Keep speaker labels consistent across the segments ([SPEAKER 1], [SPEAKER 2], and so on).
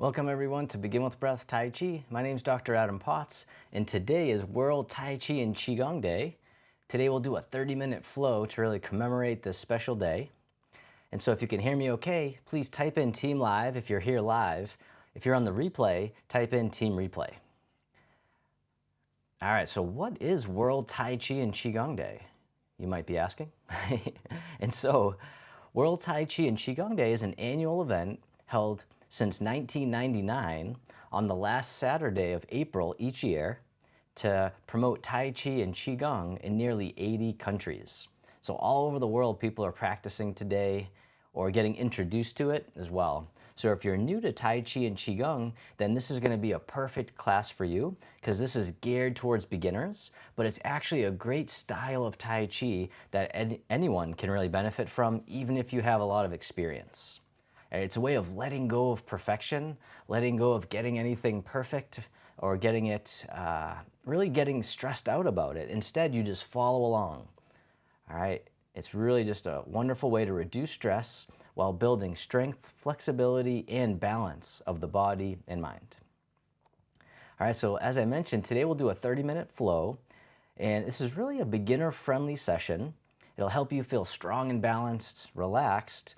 [SPEAKER 1] Welcome everyone to Begin With Breath Tai Chi. My name is Dr. Adam Potts, and today is World Tai Chi and Qigong Day. Today we'll do a 30-minute flow to really commemorate this special day. And so if you can hear me okay, please type in Team Live if you're here live. If you're on the replay, type in Team Replay. All right, so what is World Tai Chi and Qigong Day? You might be asking. And so, World Tai Chi and Qigong Day is an annual event held since 1999 on the last Saturday of April each year to promote Tai Chi and Qigong in nearly 80 countries. So all over the world, people are practicing today or getting introduced to it as well. So if you're new to Tai Chi and Qigong, then this is going to be a perfect class for you because this is geared towards beginners, but it's actually a great style of Tai Chi that anyone can really benefit from, even if you have a lot of experience. And it's a way of letting go of perfection, letting go of getting anything perfect or getting it, really getting stressed out about it. Instead, you just follow along. All right, it's really just a wonderful way to reduce stress while building strength, flexibility, and balance of the body and mind. All right, so as I mentioned, today we'll do a 30-minute flow, and this is really a beginner-friendly session. It'll help you feel strong and balanced, relaxed,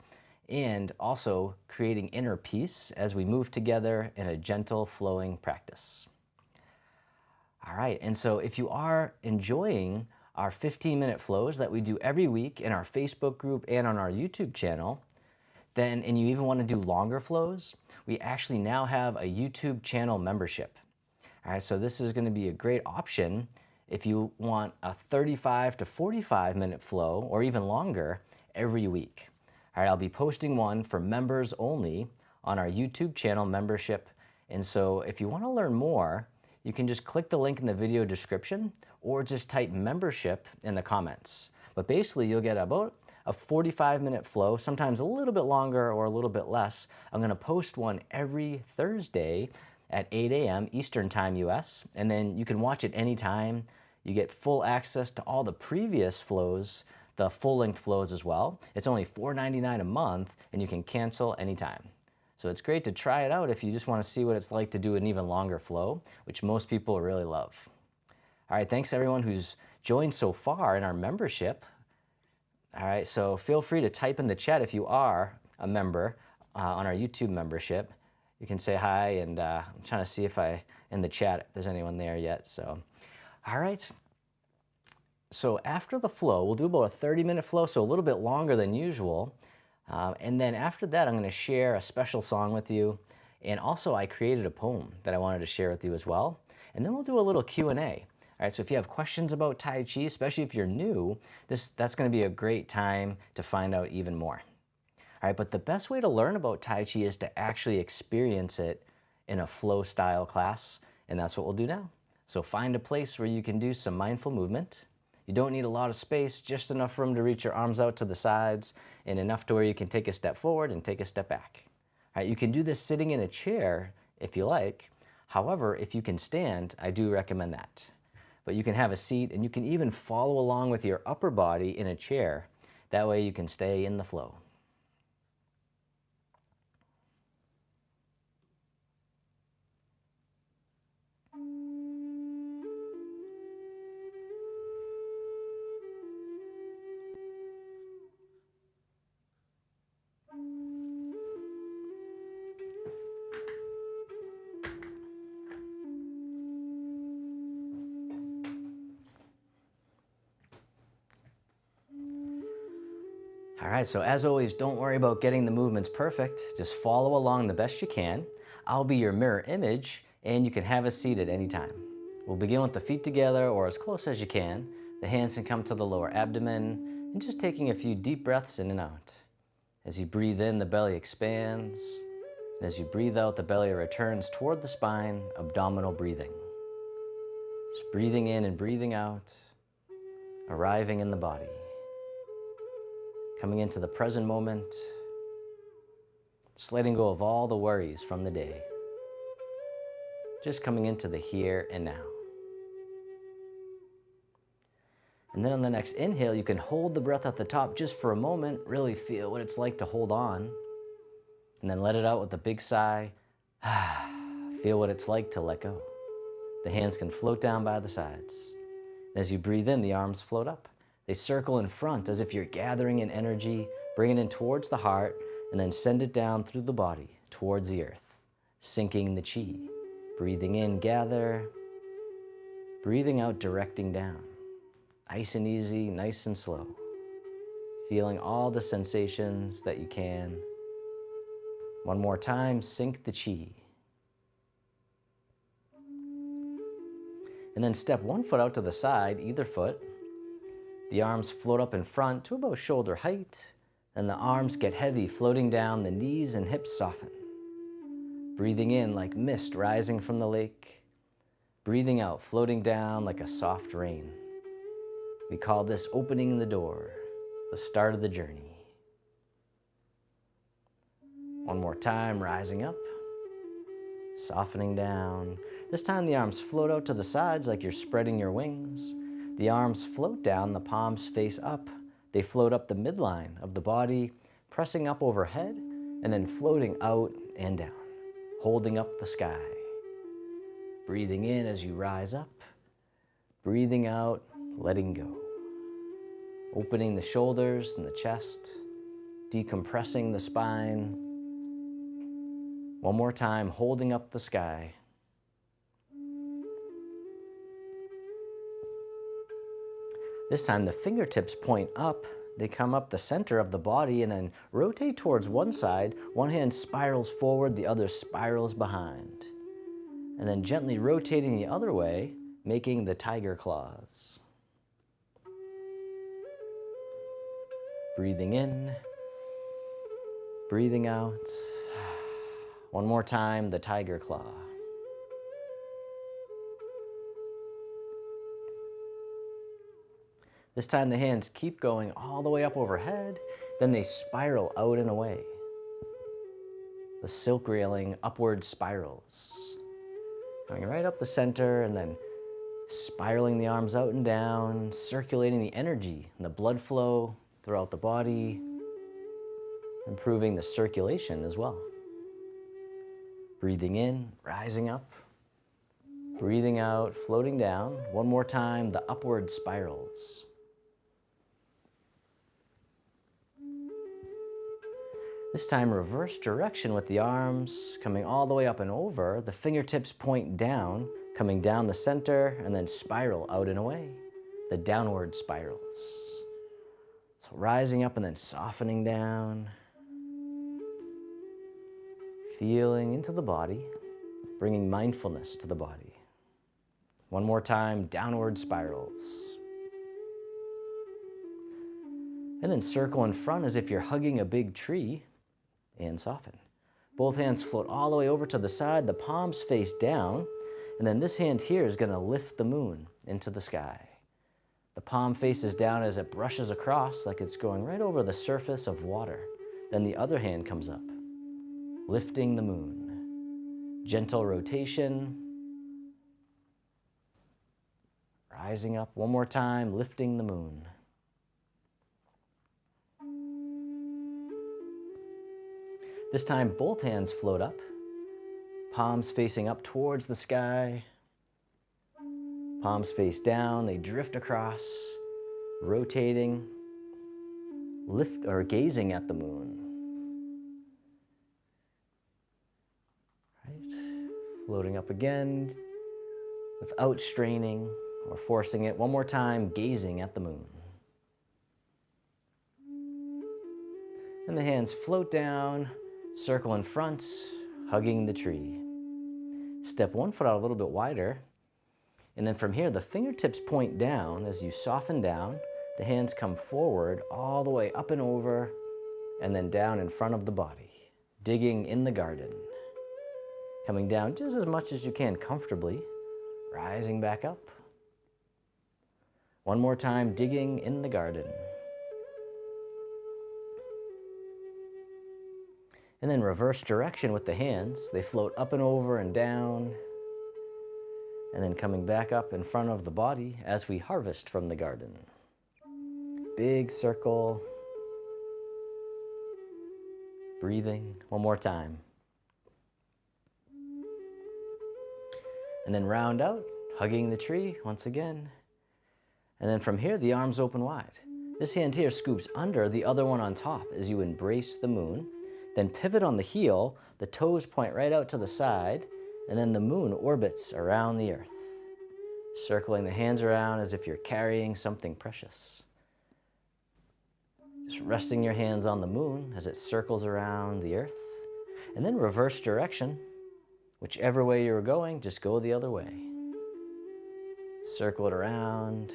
[SPEAKER 1] and also creating inner peace as we move together in a gentle flowing practice. All right, and so if you are enjoying our 15-minute flows that we do every week in our Facebook group and on our YouTube channel, and you even want to do longer flows, we actually now have a YouTube channel membership. All right, so this is going to be a great option if you want a 35 to 45-minute flow or even longer every week. All right, I'll be posting one for members only on our YouTube channel membership. And so if you want to learn more, you can just click the link in the video description or just type membership in the comments. But basically you'll get about a 45-minute flow, sometimes a little bit longer or a little bit less. I'm going to post one every Thursday at 8 a.m. Eastern Time US, and then you can watch it anytime. You get full access to all the previous flows, the full-length flows as well. It's only $4.99 a month, and you can cancel anytime. So it's great to try it out if you just want to see what it's like to do an even longer flow, which most people really love. All right, thanks everyone who's joined so far in our membership. All right, so feel free to type in the chat if you are a member on our YouTube membership. You can say hi, and I'm trying to see if in the chat, if there's anyone there yet. So, all right. So after the flow, we'll do about a 30-minute flow, so a little bit longer than usual. And then after that, I'm going to share a special song with you. And also, I created a poem that I wanted to share with you as well. And then we'll do a little Q&A. All right, so if you have questions about Tai Chi, especially if you're new, that's going to be a great time to find out even more. All right, but the best way to learn about Tai Chi is to actually experience it in a flow style class, and that's what we'll do now. So find a place where you can do some mindful movement. You don't need a lot of space, just enough room to reach your arms out to the sides and enough to where you can take a step forward and take a step back. All right, you can do this sitting in a chair if you like. However, if you can stand, I do recommend that. But you can have a seat, and you can even follow along with your upper body in a chair. That way you can stay in the flow. All right, so as always, don't worry about getting the movements perfect. Just follow along the best you can. I'll be your mirror image, and you can have a seat at any time. We'll begin with the feet together or as close as you can. The hands can come to the lower abdomen, and just taking a few deep breaths in and out. As you breathe in, the belly expands. And as you breathe out, the belly returns toward the spine, abdominal breathing. Just breathing in and breathing out, arriving in the body. Coming into the present moment, just letting go of all the worries from the day. Just coming into the here and now. And then on the next inhale, you can hold the breath at the top just for a moment, really feel what it's like to hold on. And then let it out with a big sigh. Feel what it's like to let go. The hands can float down by the sides. As you breathe in, the arms float up. They circle in front as if you're gathering in energy, bring it in towards the heart, and then send it down through the body towards the earth, sinking the chi. Breathing in, gather. Breathing out, directing down. Nice and easy, nice and slow. Feeling all the sensations that you can. One more time, sink the chi. And then step one foot out to the side, either foot. The arms float up in front to about shoulder height, and the arms get heavy, floating down, the knees and hips soften. Breathing in like mist rising from the lake. Breathing out, floating down like a soft rain. We call this opening the door, the start of the journey. One more time, rising up, softening down. This time the arms float out to the sides like you're spreading your wings. The arms float down, the palms face up. They float up the midline of the body, pressing up overhead, and then floating out and down, holding up the sky. Breathing in as you rise up, breathing out, letting go. Opening the shoulders and the chest, decompressing the spine. One more time, holding up the sky. This time the fingertips point up, they come up the center of the body and then rotate towards one side. One hand spirals forward, the other spirals behind. And then gently rotating the other way, making the tiger claws. Breathing in, breathing out. One more time, the tiger claw. This time the hands keep going all the way up overhead, then they spiral out and away. The silk railing upward spirals. Going right up the center and then spiraling the arms out and down, circulating the energy and the blood flow throughout the body, improving the circulation as well. Breathing in, rising up. Breathing out, floating down. One more time, the upward spirals. This time, reverse direction with the arms coming all the way up and over. The fingertips point down, coming down the center, and then spiral out and away. The downward spirals. So rising up and then softening down. Feeling into the body, bringing mindfulness to the body. One more time, downward spirals. And then circle in front as if you're hugging a big tree. And soften. Both hands float all the way over to the side, the palms face down, and then this hand here is going to lift the moon into the sky. The palm faces down as it brushes across like it's going right over the surface of water. Then the other hand comes up, lifting the moon. Gentle rotation. Rising up one more time, lifting the moon. This time, both hands float up, palms facing up towards the sky, palms face down, they drift across, rotating, lift or gazing at the moon. Right, floating up again, without straining or forcing it. One more time, gazing at the moon. And the hands float down, circle in front, hugging the tree. Step one foot out a little bit wider. And then from here, the fingertips point down as you soften down. The hands come forward all the way up and over and then down in front of the body, digging in the garden. Coming down just as much as you can comfortably, rising back up. One more time, digging in the garden. And then reverse direction with the hands. They float up and over and down. And then coming back up in front of the body as we harvest from the garden. Big circle. Breathing. One more time. And then round out, hugging the tree once again. And then from here, the arms open wide. This hand here scoops under, the other one on top as you embrace the moon. Then pivot on the heel, the toes point right out to the side, and then the moon orbits around the earth, circling the hands around as if you're carrying something precious. Just resting your hands on the moon as it circles around the earth. And then reverse direction. Whichever way you were going, just go the other way. Circle it around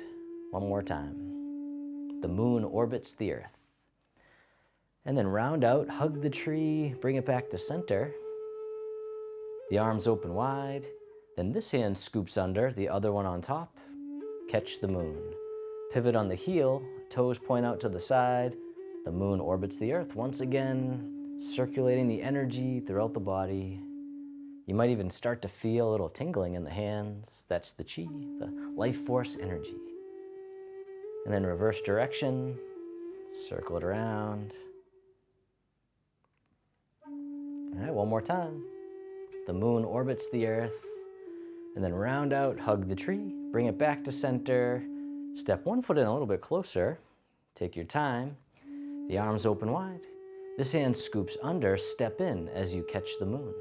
[SPEAKER 1] one more time. The moon orbits the earth. And then round out, hug the tree, bring it back to center. The arms open wide. Then this hand scoops under, the other one on top. Catch the moon. Pivot on the heel, toes point out to the side. The moon orbits the earth once again, circulating the energy throughout the body. You might even start to feel a little tingling in the hands. That's the chi, the life force energy. And then reverse direction, circle it around. All right, one more time. The moon orbits the earth. And then round out, hug the tree, bring it back to center. Step one foot in a little bit closer. Take your time. The arms open wide. This hand scoops under, step in as you catch the moon.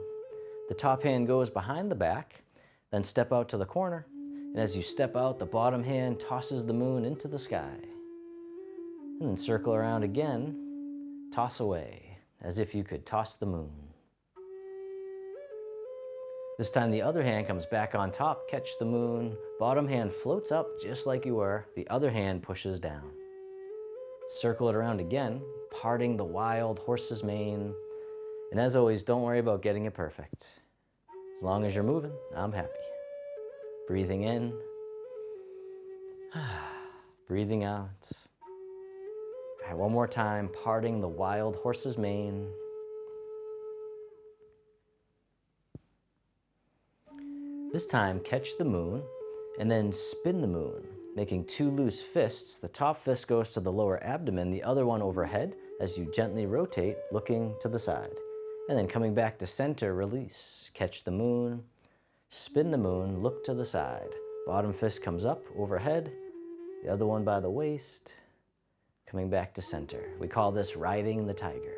[SPEAKER 1] The top hand goes behind the back, then step out to the corner. And as you step out, the bottom hand tosses the moon into the sky. And then circle around again, toss away, as if you could toss the moon. This time the other hand comes back on top, catch the moon. Bottom hand floats up just like you were. The other hand pushes down. Circle it around again, parting the wild horse's mane. And as always, don't worry about getting it perfect. As long as you're moving, I'm happy. Breathing in, breathing out. All right, one more time, parting the wild horse's mane. This time, catch the moon and then spin the moon, making two loose fists. The top fist goes to the lower abdomen, the other one overhead as you gently rotate, looking to the side. And then coming back to center, release. Catch the moon, spin the moon, look to the side. Bottom fist comes up overhead, the other one by the waist, coming back to center. We call this riding the tiger.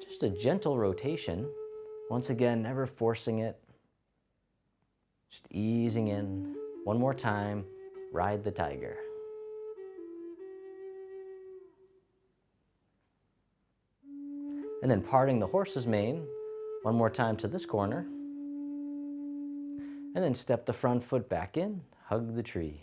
[SPEAKER 1] Just a gentle rotation. Once again, never forcing it. Just easing in. One more time, ride the tiger. And then parting the horse's mane, one more time to this corner. And then step the front foot back in, hug the tree.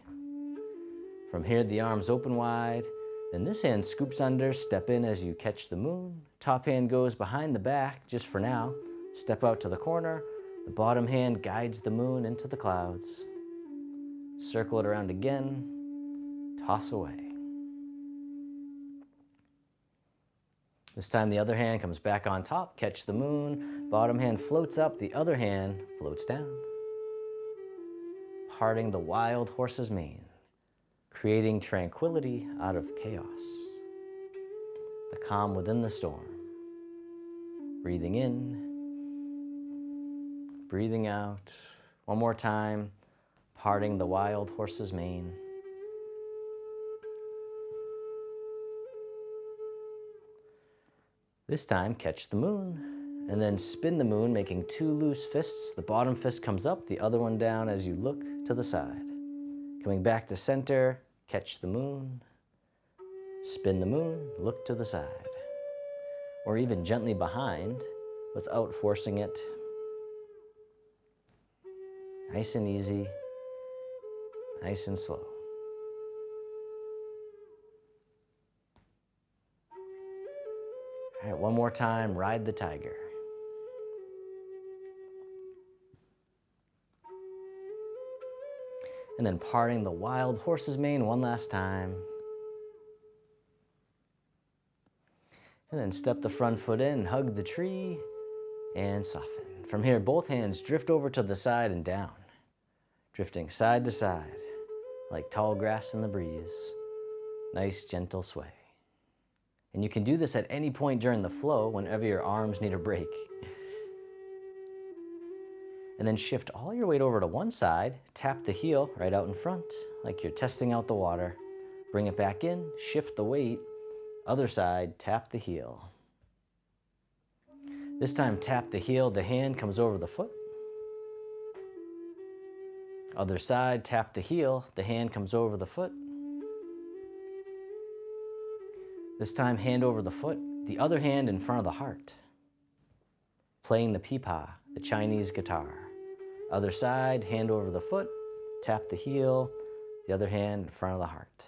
[SPEAKER 1] From here, the arms open wide. Then this hand scoops under, step in as you catch the moon. Top hand goes behind the back, just for now. Step out to the corner. The bottom hand guides the moon into the clouds. Circle it around again, toss away. This time the other hand comes back on top, catch the moon. Bottom hand floats up, the other hand floats down. Parting the wild horse's mane, creating tranquility out of chaos. The calm within the storm. Breathing in, breathing out. One more time, parting the wild horse's mane. This time, catch the moon, and then spin the moon, making two loose fists. The bottom fist comes up, the other one down as you look to the side. Coming back to center, catch the moon, spin the moon, look to the side. Or even gently behind without forcing it. Nice and easy, nice and slow. All right, one more time, ride the tiger. And then parting the wild horse's mane one last time. And then step the front foot in, hug the tree, and soften. From here, both hands drift over to the side and down, drifting side to side, like tall grass in the breeze. Nice, gentle sway. And you can do this at any point during the flow, whenever your arms need a break. and then shift all your weight over to one side, tap the heel right out in front, like you're testing out the water. Bring it back in, shift the weight, other side, tap the heel. This time, tap the heel, the hand comes over the foot. Other side, tap the heel, the hand comes over the foot. This time, hand over the foot, the other hand in front of the heart. Playing the pipa, the Chinese guitar. Other side, hand over the foot, tap the heel, the other hand in front of the heart.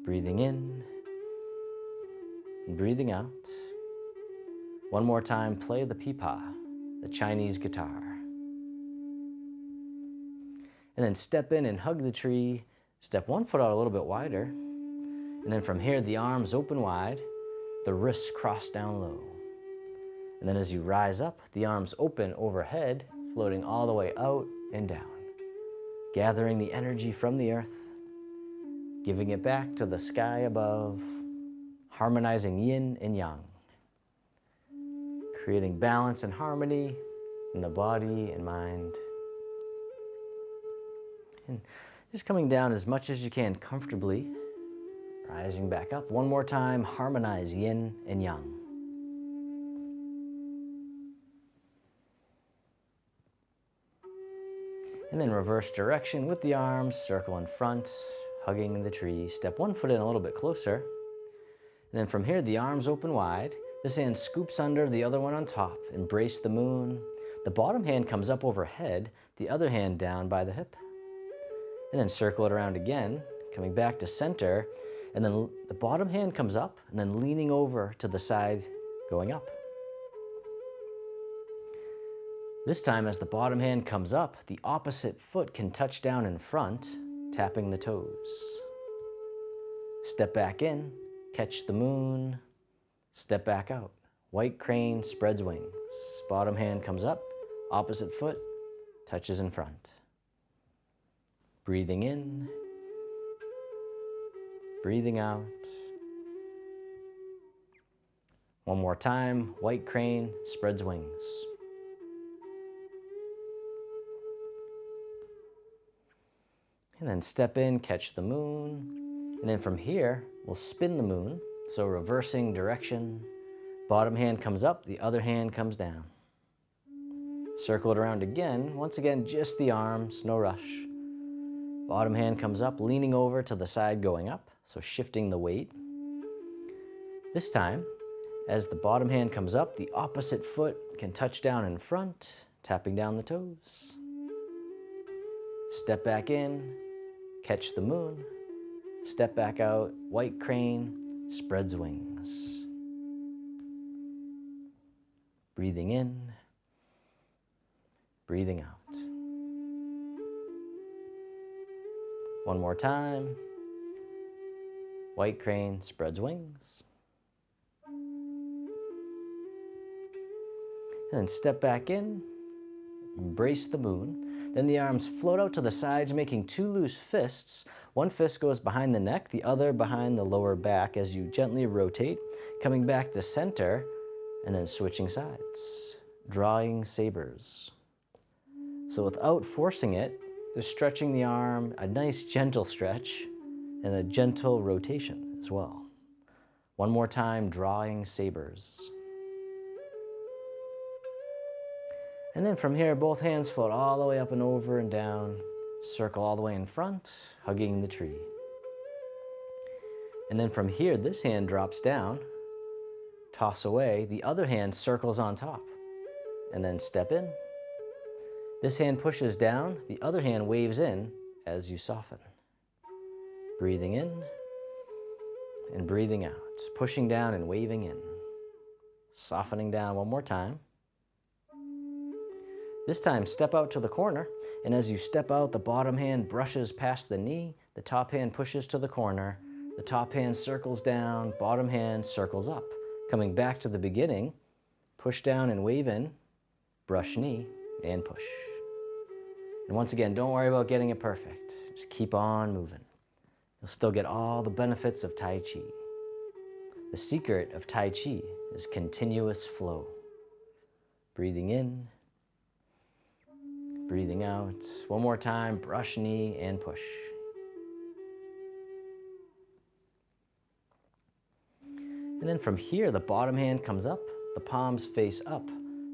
[SPEAKER 1] Breathing in and breathing out. One more time, play the pipa, the Chinese guitar. And then step in and hug the tree. Step one foot out a little bit wider. And then from here, the arms open wide, the wrists cross down low. And then as you rise up, the arms open overhead, floating all the way out and down. Gathering the energy from the earth, giving it back to the sky above, harmonizing yin and yang. Creating balance and harmony in the body and mind. And just coming down as much as you can comfortably, rising back up. One more time, harmonize yin and yang. And then reverse direction with the arms, circle in front, hugging the tree. Step one foot in a little bit closer. And then from here, the arms open wide. This hand scoops under, the other one on top. Embrace the moon. The bottom hand comes up overhead, the other hand down by the hip. And then circle it around again, coming back to center. And then the bottom hand comes up, and then leaning over to the side, going up. This time, as the bottom hand comes up, the opposite foot can touch down in front, tapping the toes. Step back in, catch the moon, step back out. White crane spreads wings. Bottom hand comes up, opposite foot touches in front. Breathing in, breathing out. One more time, white crane spreads wings. And then step in, catch the moon. And then from here, we'll spin the moon. So reversing direction. Bottom hand comes up, the other hand comes down. Circle it around again. Once again, just the arms, no rush. Bottom hand comes up, leaning over to the side going up. So shifting the weight. This time, as the bottom hand comes up, the opposite foot can touch down in front, tapping down the toes. Step back in. Catch the moon, step back out, white crane spreads wings. Breathing in, breathing out. One more time, white crane spreads wings. And then step back in, embrace the moon. Then the arms float out to the sides, making two loose fists. One fist goes behind the neck, the other behind the lower back as you gently rotate, coming back to center, and then switching sides. Drawing sabers. So without forcing it, just stretching the arm, a nice gentle stretch, and a gentle rotation as well. One more time, drawing sabers. And then from here, both hands float all the way up and over and down, circle all the way in front, hugging the tree. And then from here, this hand drops down, toss away, the other hand circles on top, and then step in. This hand pushes down, the other hand waves in as you soften. Breathing in and breathing out, pushing down and waving in. Softening down one more time. This time, step out to the corner, and as you step out, the bottom hand brushes past the knee, the top hand pushes to the corner, the top hand circles down, bottom hand circles up. Coming back to the beginning, push down and wave in, brush knee, and push. And once again, don't worry about getting it perfect. Just keep on moving. You'll still get all the benefits of Tai Chi. The secret of Tai Chi is continuous flow. Breathing in Breathing out. One more time, brush knee and push. And then from here, the bottom hand comes up, the palms face up.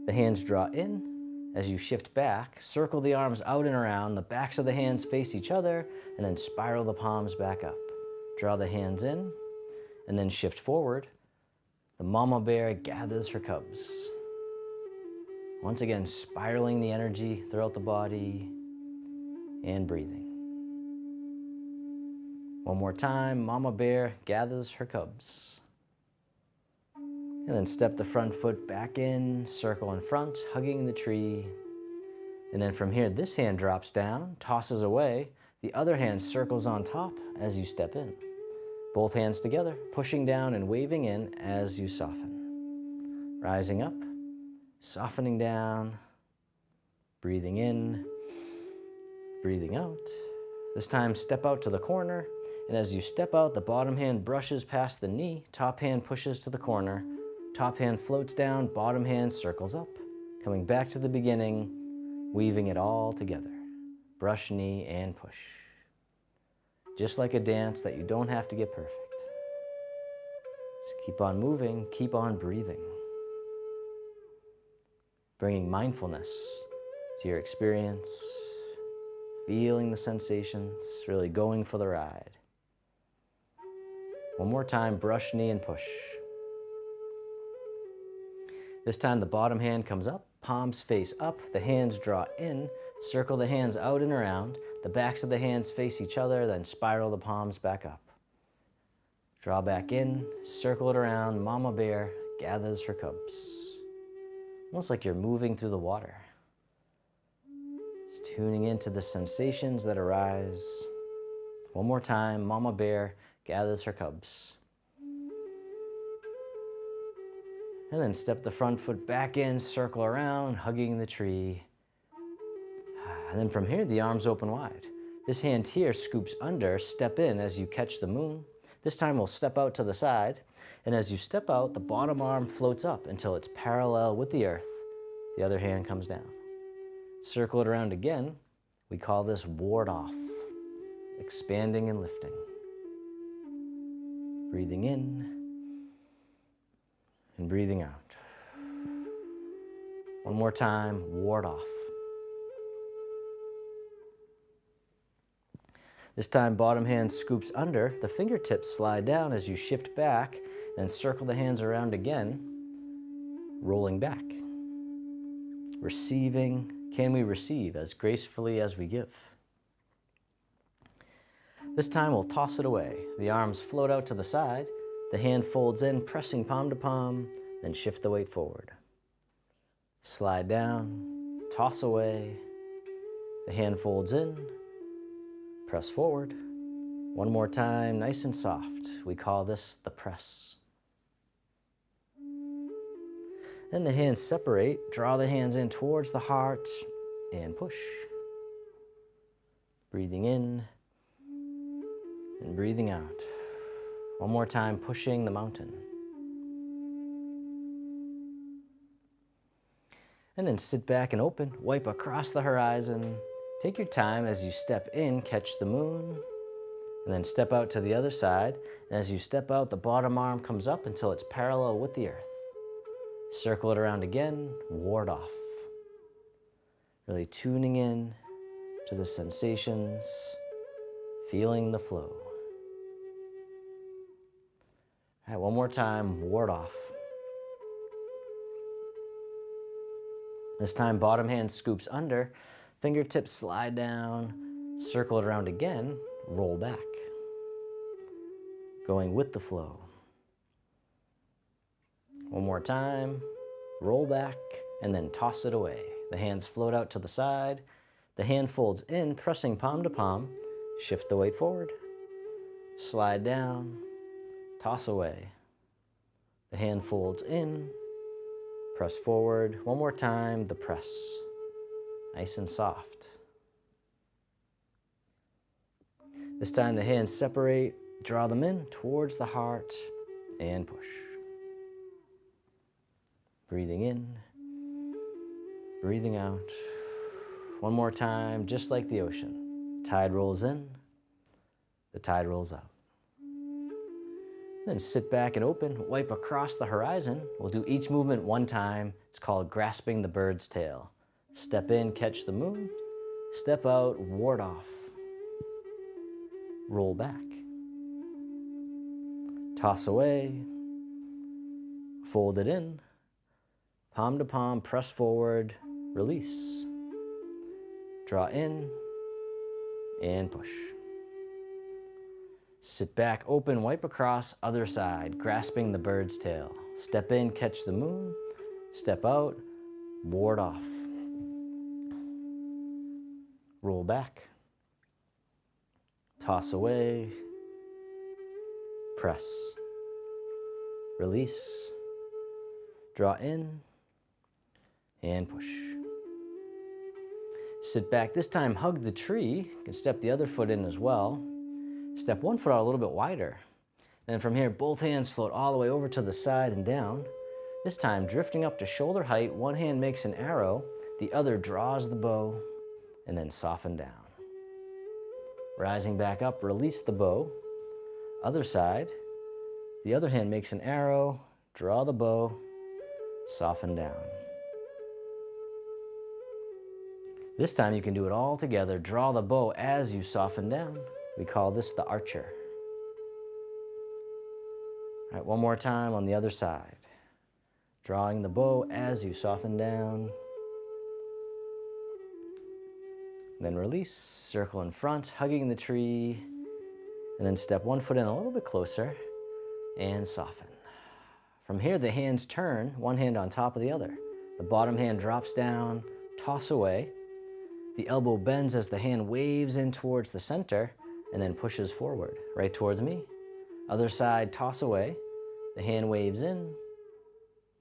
[SPEAKER 1] The hands draw in. As you shift back, circle the arms out and around, the backs of the hands face each other, and then spiral the palms back up. Draw the hands in, and then shift forward. The mama bear gathers her cubs. Once again, spiraling the energy throughout the body and breathing. One more time, mama bear gathers her cubs. And then step the front foot back in, circle in front, hugging the tree. And then from here, this hand drops down, tosses away. The other hand circles on top as you step in. Both hands together, pushing down and waving in as you soften. Rising up, softening down, breathing in, breathing out. This time, step out to the corner. And as you step out, the bottom hand brushes past the knee, top hand pushes to the corner. Top hand floats down, bottom hand circles up. Coming back to the beginning, weaving it all together. Brush knee and push. Just like a dance that you don't have to get perfect. Just keep on moving, keep on breathing. Bringing mindfulness to your experience, feeling the sensations, really going for the ride. One more time, brush knee and push. This time the bottom hand comes up, palms face up, the hands draw in, circle the hands out and around, the backs of the hands face each other, then spiral the palms back up. Draw back in, circle it around, mama bear gathers her cubs. Almost like you're moving through the water. Just tuning into the sensations that arise. One more time, mama bear gathers her cubs. And then step the front foot back in, circle around, hugging the tree. And then from here, the arms open wide. This hand here scoops under, step in as you catch the moon. This time we'll step out to the side. And as you step out, the bottom arm floats up until it's parallel with the earth. The other hand comes down. Circle it around again. We call this ward off, expanding and lifting. Breathing in and breathing out. One more time, ward off. This time, bottom hand scoops under, the fingertips slide down as you shift back, then circle the hands around again, rolling back. Receiving, can we receive as gracefully as we give? This time we'll toss it away. The arms float out to the side, the hand folds in, pressing palm to palm, then shift the weight forward. Slide down, toss away, the hand folds in, press forward. One more time, nice and soft. We call this the press. Then the hands separate, draw the hands in towards the heart, and push. Breathing in and breathing out. One more time, pushing the mountain. And then sit back and open, wipe across the horizon. Take your time as you step in, catch the moon, and then step out to the other side. And as you step out, the bottom arm comes up until it's parallel with the earth. Circle it around again, ward off. Really tuning in to the sensations, feeling the flow. All right, one more time, ward off. This time, bottom hand scoops under, fingertips slide down, circle it around again, roll back. Going with the flow. One more time, roll back, and then toss it away. The hands float out to the side, the hand folds in, pressing palm to palm, shift the weight forward, slide down, toss away. The hand folds in, press forward. One more time, the press. Nice and soft. This time the hands separate, draw them in towards the heart, and push. Breathing in, breathing out. One more time, just like the ocean. Tide rolls in, the tide rolls out. Then sit back and open, wipe across the horizon. We'll do each movement one time. It's called grasping the bird's tail. Step in, catch the moon. Step out, ward off. Roll back. Toss away. Fold it in. Palm to palm, press forward, release. Draw in and push. Sit back, open, wipe across, other side, grasping the bird's tail. Step in, catch the moon. Step out, ward off. Roll back. Toss away. Press. Release. Draw in and push. Sit back. This time, hug the tree. You can step the other foot in as well. Step one foot out a little bit wider. Then from here, both hands float all the way over to the side and down. This time, drifting up to shoulder height, one hand makes an arrow, the other draws the bow, and then soften down. Rising back up, release the bow. Other side, the other hand makes an arrow, draw the bow, soften down. This time you can do it all together. Draw the bow as you soften down. We call this the archer. All right, one more time on the other side. Drawing the bow as you soften down. Then release, circle in front, hugging the tree, and then step one foot in a little bit closer and soften. From here, the hands turn, one hand on top of the other. The bottom hand drops down, toss away. The elbow bends as the hand waves in towards the center and then pushes forward, right towards me. Other side, toss away. The hand waves in,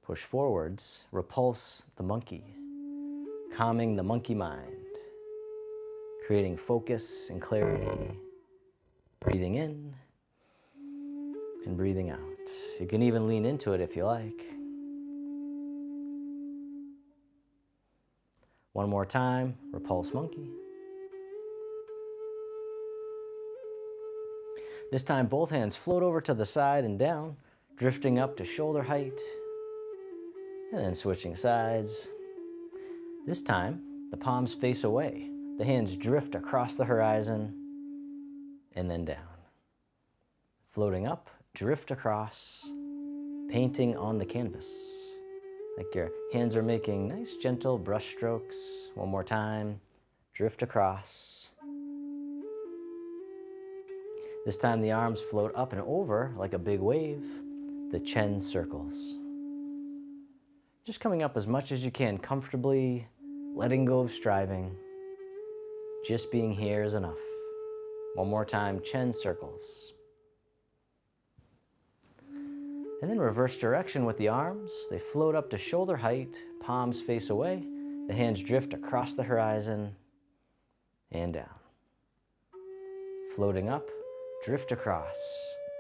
[SPEAKER 1] push forwards, repulse the monkey, calming the monkey mind, creating focus and clarity. Breathing in and breathing out. You can even lean into it if you like. One more time, repulse monkey. This time, both hands float over to the side and down, drifting up to shoulder height, and then switching sides. This time, the palms face away. The hands drift across the horizon and then down. Floating up, drift across, painting on the canvas. Like your hands are making nice gentle brush strokes. One more time, drift across. This time the arms float up and over like a big wave, the chin circles. Just coming up as much as you can comfortably, letting go of striving. Just being here is enough. One more time, chin circles. And then reverse direction with the arms. They float up to shoulder height, palms face away. The hands drift across the horizon and down. Floating up, drift across,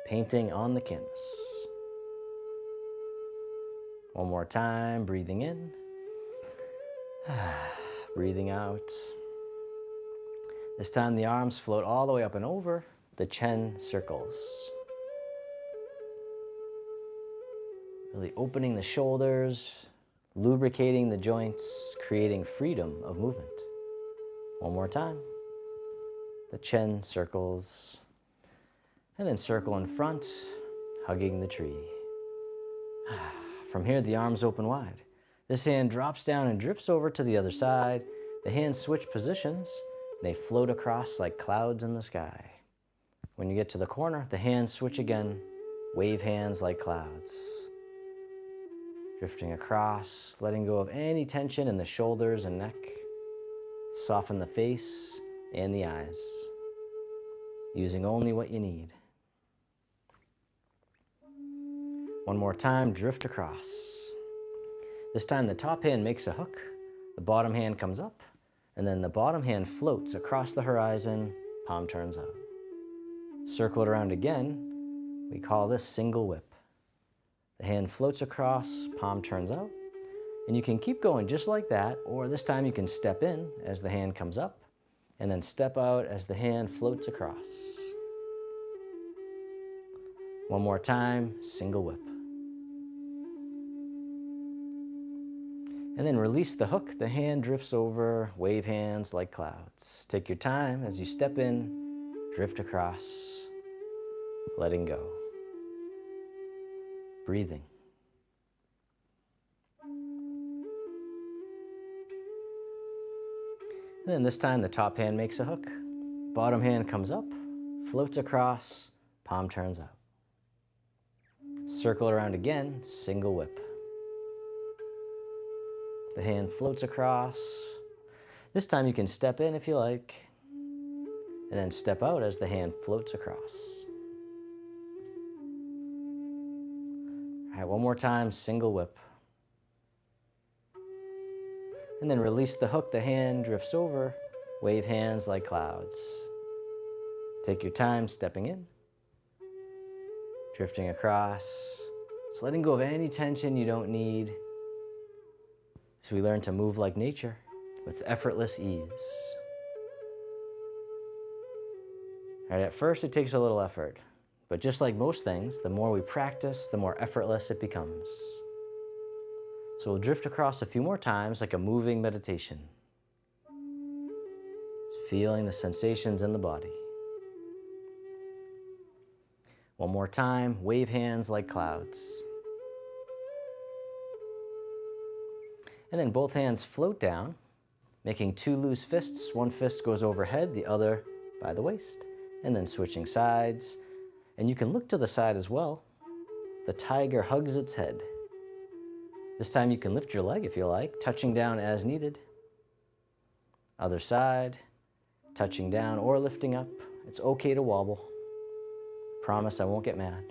[SPEAKER 1] painting on the canvas. One more time, breathing in, breathing out. This time the arms float all the way up and over, the chin circles. Really opening the shoulders, lubricating the joints, creating freedom of movement. One more time. The chin circles. And then circle in front, hugging the tree. From here, the arms open wide. This hand drops down and drifts over to the other side. The hands switch positions. They float across like clouds in the sky. When you get to the corner, the hands switch again. Wave hands like clouds. Drifting across, letting go of any tension in the shoulders and neck. Soften the face and the eyes, using only what you need. One more time, drift across. This time the top hand makes a hook, the bottom hand comes up, and then the bottom hand floats across the horizon, palm turns out. Circle it around again, we call this single whip. The hand floats across, palm turns out. And you can keep going just like that, or this time you can step in as the hand comes up, and then step out as the hand floats across. One more time, single whip. And then release the hook, the hand drifts over, wave hands like clouds. Take your time as you step in, drift across, letting go. Breathing. And then this time the top hand makes a hook, bottom hand comes up, floats across, palm turns out. Circle around again, single whip. The hand floats across. This time you can step in if you like, and then step out as the hand floats across. All right, one more time, single whip. And then release the hook, the hand drifts over, wave hands like clouds. Take your time stepping in, drifting across, just letting go of any tension you don't need. So we learn to move like nature with effortless ease. All right, at first it takes a little effort, but just like most things, the more we practice, the more effortless it becomes. So we'll drift across a few more times like a moving meditation. Just feeling the sensations in the body. One more time, wave hands like clouds. And then both hands float down, making two loose fists. One fist goes overhead, the other by the waist. And then switching sides. And you can look to the side as well. The tiger hugs its head. This time you can lift your leg if you like, touching down as needed. Other side, touching down or lifting up. It's okay to wobble. Promise I won't get mad.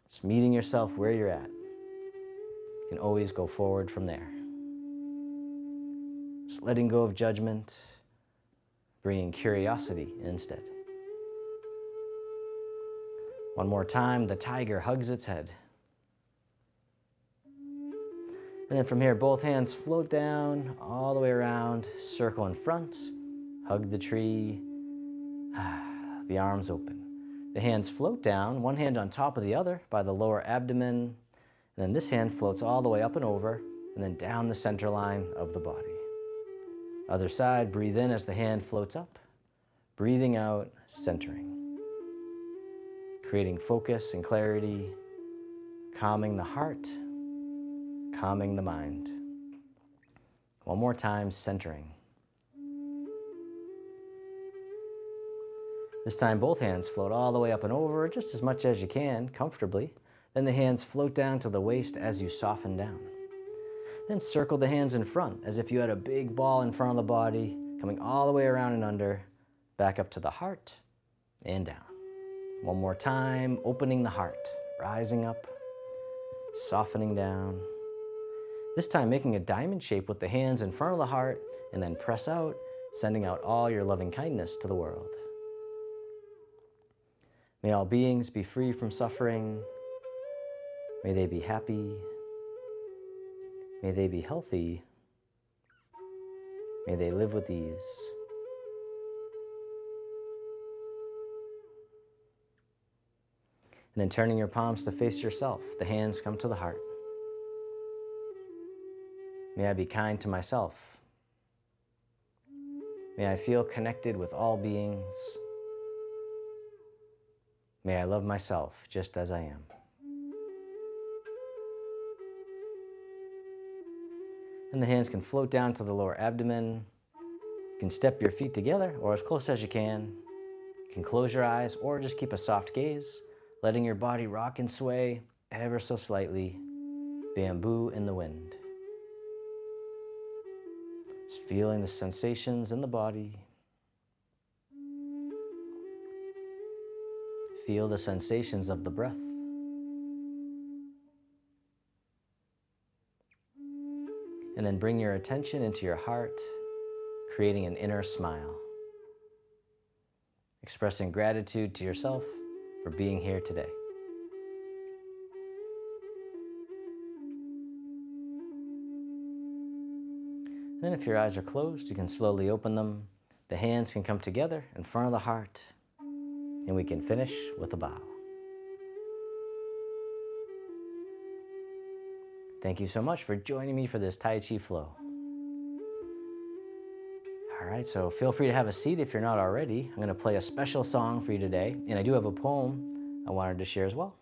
[SPEAKER 1] Just meeting yourself where you're at. You can always go forward from there. Just letting go of judgment, bringing curiosity instead. One more time, the tiger hugs its head. And then from here, both hands float down, all the way around, circle in front, hug the tree, the arms open. The hands float down, one hand on top of the other by the lower abdomen, and then this hand floats all the way up and over, and then down the center line of the body. Other side, breathe in as the hand floats up, breathing out, centering. Creating focus and clarity, calming the heart, calming the mind. One more time, centering. This time both hands float all the way up and over, just as much as you can, comfortably. Then the hands float down to the waist as you soften down. Then circle the hands in front, as if you had a big ball in front of the body, coming all the way around and under, back up to the heart, and down. One more time, opening the heart, rising up, softening down. This time making a diamond shape with the hands in front of the heart, and then press out, sending out all your loving kindness to the world. May all beings be free from suffering. May they be happy. May they be healthy. May they live with ease. And then turning your palms to face yourself, the hands come to the heart. May I be kind to myself. May I feel connected with all beings. May I love myself just as I am. And the hands can float down to the lower abdomen. You can step your feet together or as close as you can. You can close your eyes or just keep a soft gaze, letting your body rock and sway ever so slightly. Bamboo in the wind. Just feeling the sensations in the body. Feel the sensations of the breath. And then bring your attention into your heart, creating an inner smile. Expressing gratitude to yourself for being here today. Then if your eyes are closed, you can slowly open them. The hands can come together in front of the heart, and we can finish with a bow. Thank you so much for joining me for this Tai Chi Flow. All right, so feel free to have a seat if you're not already. I'm going to play a special song for you today, and I do have a poem I wanted to share as well.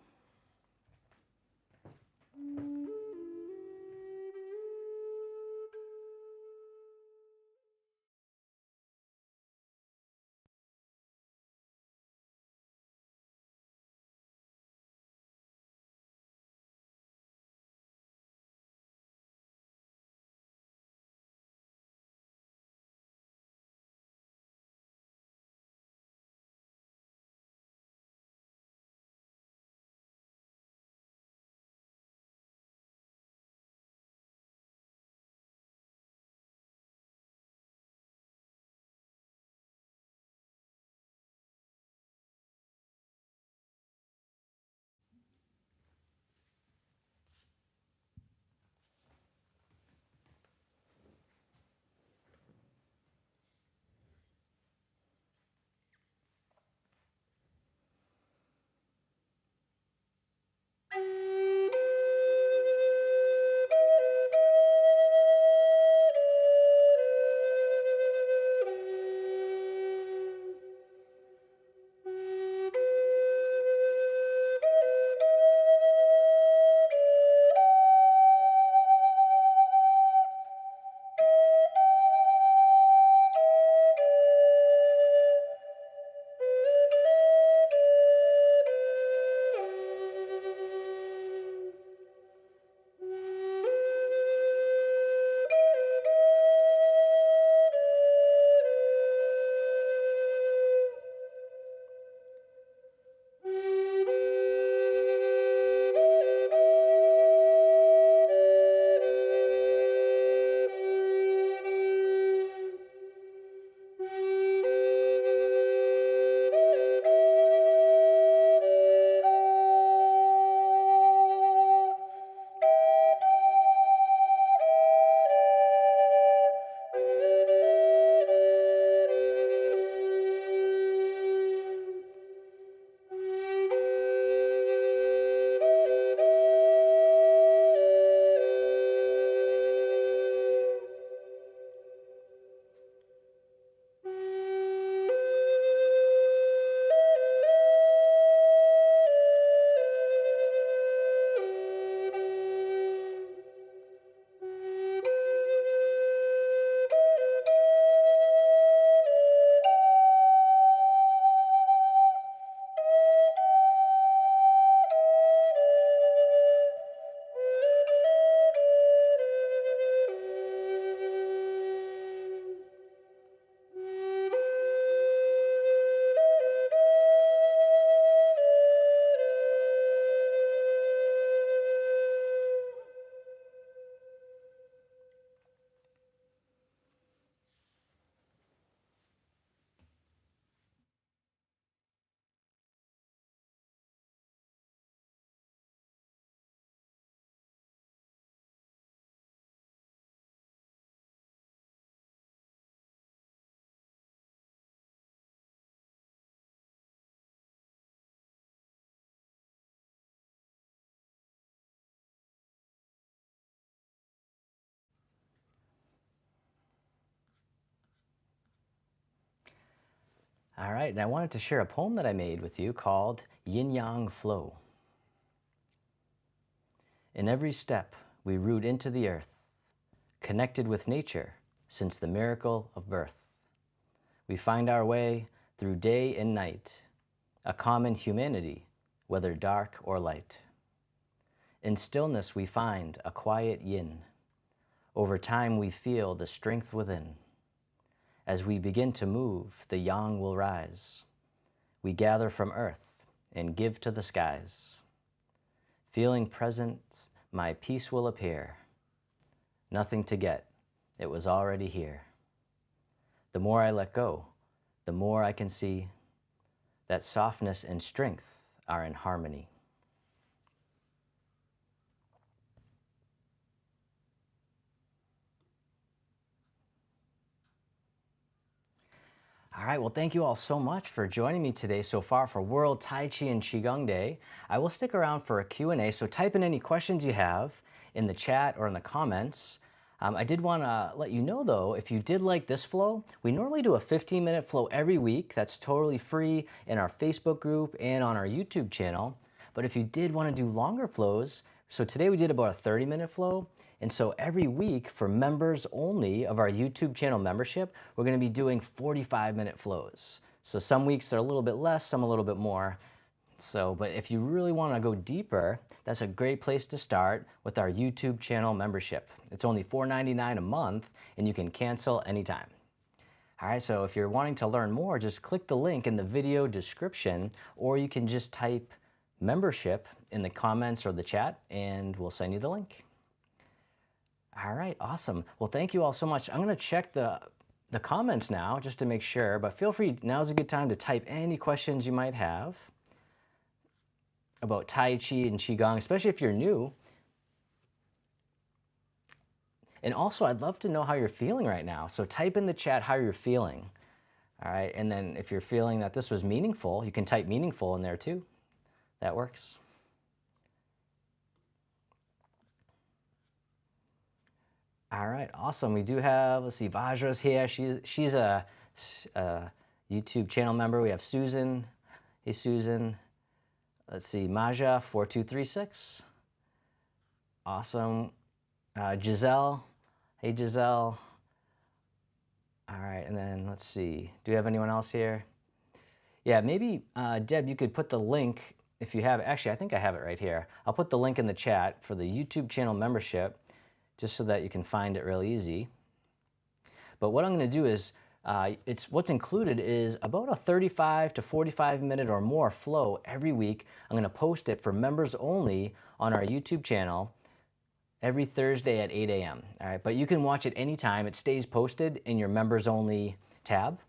[SPEAKER 1] All right, and I wanted to share a poem that I made with you called Yin Yang Flow. In every step, we root into the earth, connected with nature since the miracle of birth. We find our way through day and night, a common humanity, whether dark or light. In stillness, we find a quiet yin. Over time, we feel the strength within. As we begin to move, the yang will rise. We gather from earth and give to the skies. Feeling presence, my peace will appear. Nothing to get, it was already here. The more I let go, the more I can see that softness and strength are in harmony. All right, well, thank you all so much for joining me today so far for World Tai Chi and Qigong Day. I will stick around for a Q&A, so type in any questions you have in the chat or in the comments. I did want to let you know, though, if you did like this flow, we normally do a 15-minute flow every week. That's totally free in our Facebook group and on our YouTube channel. But if you did want to do longer flows, so today we did about a 30-minute flow. And so every week for members only of our YouTube channel membership, we're going to be doing 45-minute flows. So some weeks are a little bit less, some a little bit more. But if you really want to go deeper, that's a great place to start with our YouTube channel membership. It's only $4.99 a month and you can cancel anytime. All right, so if you're wanting to learn more, just click the link in the video description, or you can just type membership in the comments or the chat and we'll send you the link. All right, awesome. Well, thank you all so much. I'm going to check the comments now just to make sure, but feel free, now's a good time to type any questions you might have about Tai Chi and Qigong, especially if you're new. And also, I'd love to know how you're feeling right now. So type in the chat how you're feeling. All right, and then if you're feeling that this was meaningful, you can type meaningful in there too. That works. All right, awesome. We do have, let's see, Vajra's here. She's a YouTube channel member. We have Susan. Hey, Susan. Let's see, Maja 4236. Awesome. Giselle. Hey, Giselle. All right, and then let's see. Do we have anyone else here? Yeah, maybe, Deb, you could put the link if you have. Actually, I think I have it right here. I'll put the link in the chat for the YouTube channel membership just so that you can find it real easy. But what I'm going to do is, what's included is about a 35 to 45 minute or more flow every week. I'm going to post it for members only on our YouTube channel every Thursday at 8 a.m. All right, but you can watch it anytime. It stays posted in your members only tab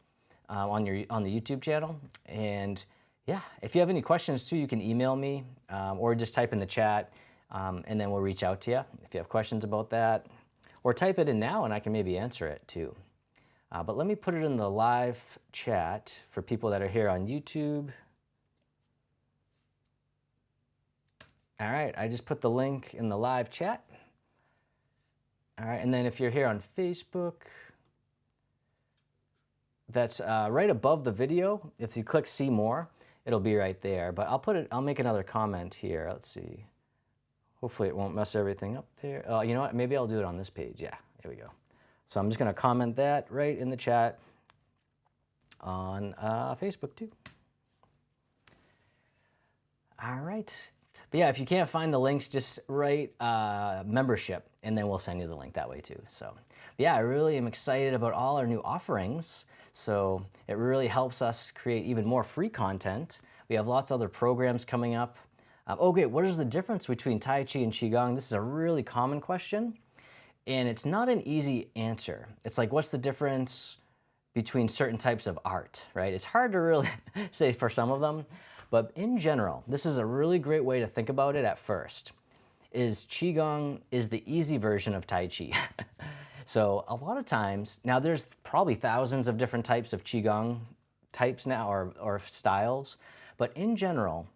[SPEAKER 1] on the YouTube channel. And yeah, if you have any questions too, you can email me or just type in the chat and then we'll reach out to you if you have questions about that. Or type it in now and I can maybe answer it too. But let me put it in the live chat for people that are here on YouTube. All right, I just put the link in the live chat. All right, and then if you're here on Facebook, that's right above the video. If you click see more, it'll be right there. But I'll make another comment here. Let's see. Hopefully it won't mess everything up there. You know what, maybe I'll do it on this page. Yeah, here we go. So I'm just going to comment that right in the chat on Facebook too. All right. But yeah, if you can't find the links, just write membership and then we'll send you the link that way too. So yeah, I really am excited about all our new offerings. So it really helps us create even more free content. We have lots of other programs coming up. Okay, what is the difference between Tai Chi and Qigong? This is a really common question. And it's not an easy answer. It's like, what's the difference between certain types of art, right? It's hard to really say for some of them, but in general, this is a really great way to think about it at first, is Qigong is the easy version of Tai Chi. So a lot of times, now there's probably thousands of different types of Qigong types now or styles, but in general,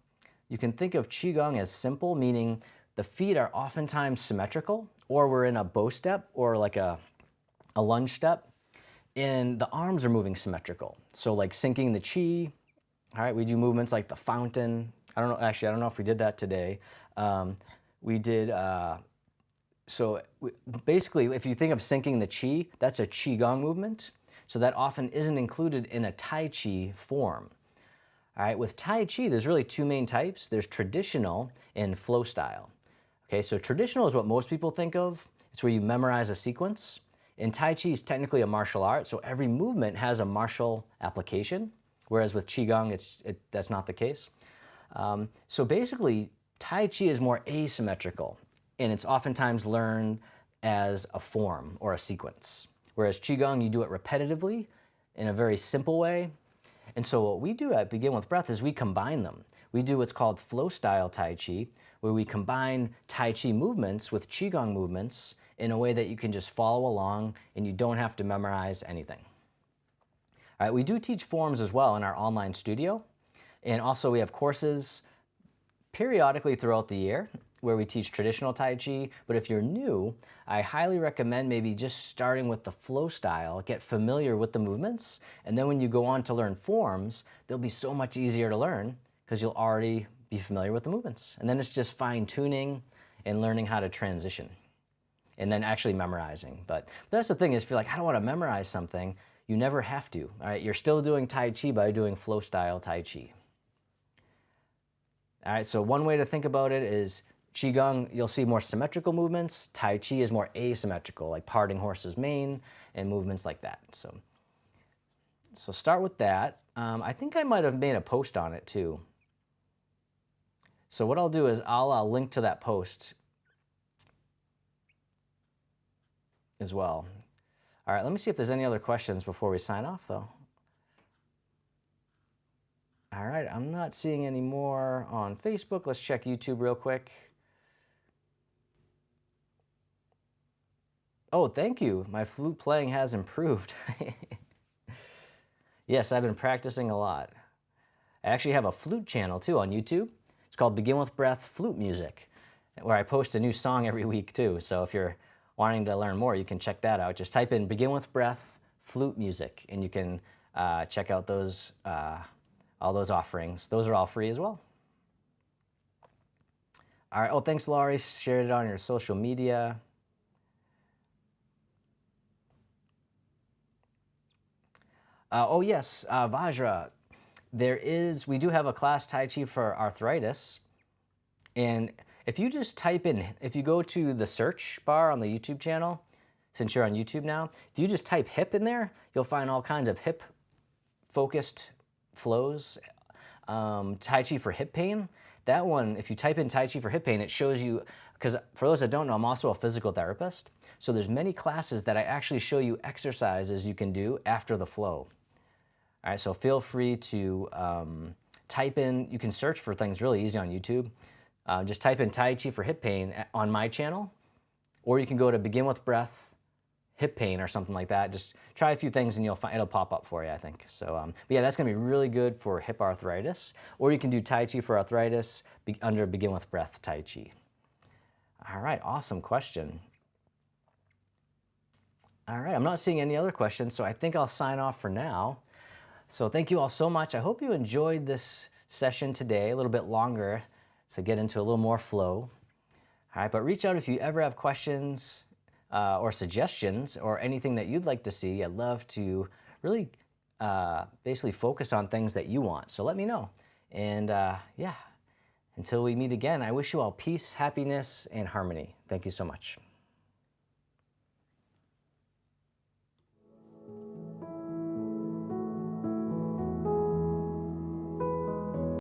[SPEAKER 1] you can think of Qigong as simple, meaning the feet are oftentimes symmetrical, or we're in a bow step or like a lunge step, and the arms are moving symmetrical. So like syncing the chi, all right, we do movements like the fountain. I don't know if we did that today. We did, basically, if you think of syncing the chi, that's a Qigong movement. So that often isn't included in a Tai Chi form. All right, with Tai Chi, there's really two main types. There's traditional and flow style. Okay, so traditional is what most people think of. It's where you memorize a sequence. And Tai Chi is technically a martial art, so every movement has a martial application, whereas with Qigong, that's not the case. So basically, Tai Chi is more asymmetrical, and it's oftentimes learned as a form or a sequence. Whereas Qigong, you do it repetitively in a very simple way. And so what we do at Begin With Breath is we combine them. We do what's called flow style Tai Chi, where we combine Tai Chi movements with Qigong movements in a way that you can just follow along and you don't have to memorize anything. All right, we do teach forms as well in our online studio. And also we have courses periodically throughout the year where we teach traditional Tai Chi. But if you're new, I highly recommend maybe just starting with the flow style, get familiar with the movements. And then when you go on to learn forms, they'll be so much easier to learn because you'll already be familiar with the movements. And then it's just fine tuning and learning how to transition and then actually memorizing. But that's the thing is, if you're like, I don't want to memorize something, you never have to. All right, you're still doing Tai Chi by doing flow style Tai Chi. All right, so one way to think about it is Qigong, you'll see more symmetrical movements. Tai Chi is more asymmetrical, like parting horse's mane and movements like that. So start with that. I think I might have made a post on it too. So what I'll do is I'll link to that post as well. All right, let me see if there's any other questions before we sign off though. All right, I'm not seeing any more on Facebook. Let's check YouTube real quick. Oh, thank you. My flute playing has improved. Yes, I've been practicing a lot. I actually have a flute channel too on YouTube. It's called Begin With Breath Flute Music, where I post a new song every week too. So if you're wanting to learn more, you can check that out. Just type in Begin With Breath Flute Music and you can check out those, all those offerings. Those are all free as well. All right, oh, thanks Laurie, shared it on your social media. Oh yes, Vajra, we do have a class Tai Chi for arthritis. And if you just type in, if you go to the search bar on the YouTube channel, since you're on YouTube now, if you just type hip in there, you'll find all kinds of hip focused flows. Tai Chi for hip pain, that one, if you type in Tai Chi for hip pain, it shows you, because for those that don't know, I'm also a physical therapist. So there's many classes that I actually show you exercises you can do after the flow. All right, so feel free to type in, you can search for things really easy on YouTube. Just type in Tai Chi for hip pain on my channel, or you can go to Begin With Breath hip pain or something like that. Just try a few things and it'll pop up for you, I think. So, but yeah, that's gonna be really good for hip arthritis, or you can do Tai Chi for arthritis under Begin With Breath Tai Chi. All right, awesome question. All right, I'm not seeing any other questions, so I think I'll sign off for now. So thank you all so much. I hope you enjoyed this session today, a little bit longer to get into a little more flow. All right, but reach out if you ever have questions or suggestions or anything that you'd like to see. I'd love to really basically focus on things that you want. So let me know. And yeah, until we meet again, I wish you all peace, happiness, and harmony. Thank you so much.